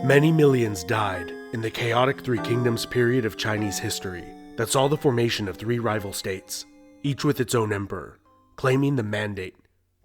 Many millions died in the chaotic Three Kingdoms period of Chinese history that saw the formation of three rival states, each with its own emperor, claiming the mandate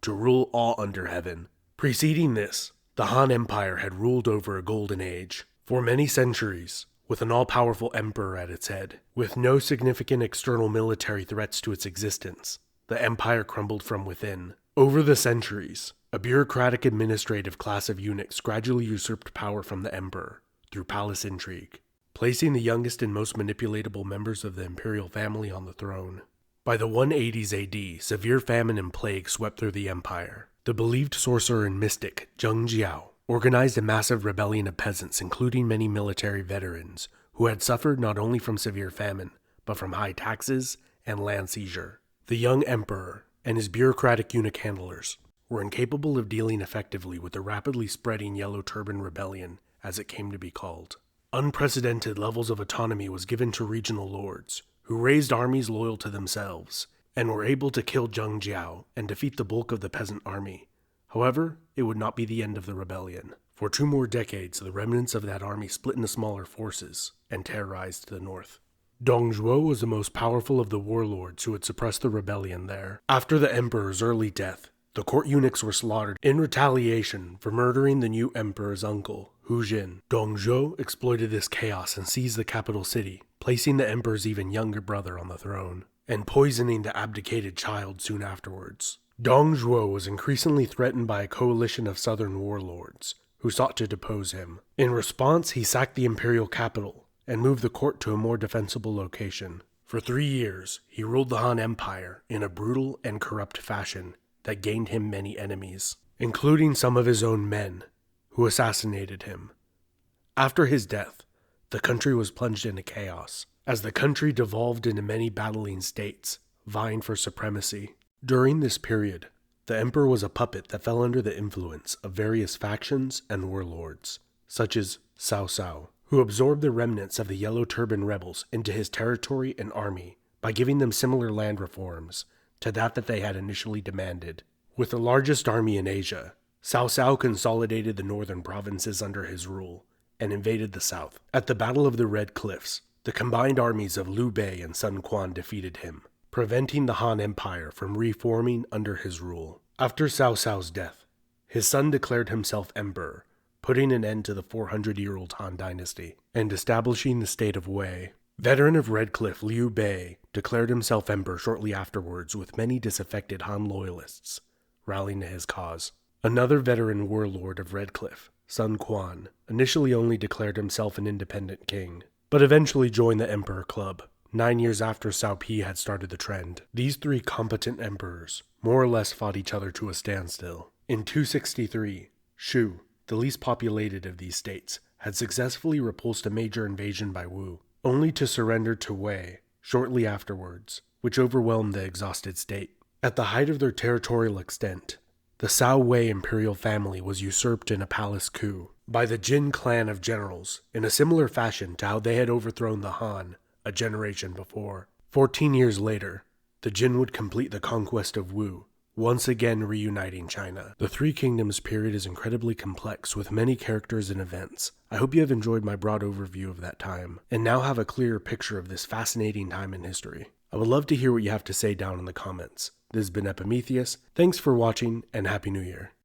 to rule all under heaven. Preceding this, the Han Empire had ruled over a golden age for many centuries, with an all-powerful emperor at its head. With no significant external military threats to its existence, the empire crumbled from within. Over the centuries, a bureaucratic administrative class of eunuchs gradually usurped power from the emperor through palace intrigue, placing the youngest and most manipulatable members of the imperial family on the throne. By the 180s AD, severe famine and plague swept through the empire. The believed sorcerer and mystic Zheng Jiao organized a massive rebellion of peasants, including many military veterans, who had suffered not only from severe famine, but from high taxes and land seizure. The young emperor and his bureaucratic eunuch handlers were incapable of dealing effectively with the rapidly spreading Yellow Turban Rebellion, as it came to be called. Unprecedented levels of autonomy was given to regional lords, who raised armies loyal to themselves, and were able to kill Zheng Jiao and defeat the bulk of the peasant army. However, it would not be the end of the rebellion. For 2 more decades, the remnants of that army split into smaller forces and terrorized the north. Dong Zhuo was the most powerful of the warlords who had suppressed the rebellion there. After the emperor's early death, the court eunuchs were slaughtered in retaliation for murdering the new emperor's uncle, Hu Jin. Dong Zhuo exploited this chaos and seized the capital city, placing the emperor's even younger brother on the throne, and poisoning the abdicated child soon afterwards. Dong Zhuo was increasingly threatened by a coalition of southern warlords, who sought to depose him. In response, he sacked the imperial capital and moved the court to a more defensible location. For 3 years, he ruled the Han Empire in a brutal and corrupt fashion that gained him many enemies, including some of his own men, who assassinated him. After his death, the country was plunged into chaos, as the country devolved into many battling states, vying for supremacy. During this period, the emperor was a puppet that fell under the influence of various factions and warlords, such as Cao, who absorbed the remnants of the Yellow Turban rebels into his territory and army by giving them similar land reforms to that they had initially demanded. With the largest army in Asia, Cao consolidated the northern provinces under his rule and invaded the south. At the Battle of the Red Cliffs, the combined armies of Liu Bei and Sun Quan defeated him, preventing the Han Empire from reforming under his rule. After Cao's death, his son declared himself emperor, putting an end to the 400-year-old Han Dynasty and establishing the state of Wei. Veteran of Red Cliff Liu Bei declared himself emperor shortly afterwards, with many disaffected Han loyalists rallying to his cause. Another veteran warlord of Red Cliff, Sun Quan, initially only declared himself an independent king, but eventually joined the Emperor Club, 9 years after Cao Pi had started the trend. These 3 competent emperors more or less fought each other to a standstill. In 263, Shu, the least populated of these states, had successfully repulsed a major invasion by Wu, only to surrender to Wei shortly afterwards, which overwhelmed the exhausted state. At the height of their territorial extent, the Cao Wei imperial family was usurped in a palace coup by the Jin clan of generals, in a similar fashion to how they had overthrown the Han a generation before. 14 years later, the Jin would complete the conquest of Wu, once again reuniting China. The Three Kingdoms period is incredibly complex, with many characters and events. I hope you have enjoyed my broad overview of that time, and now have a clearer picture of this fascinating time in history. I would love to hear what you have to say down in the comments. This has been Epimetheus. Thanks for watching, and Happy New Year.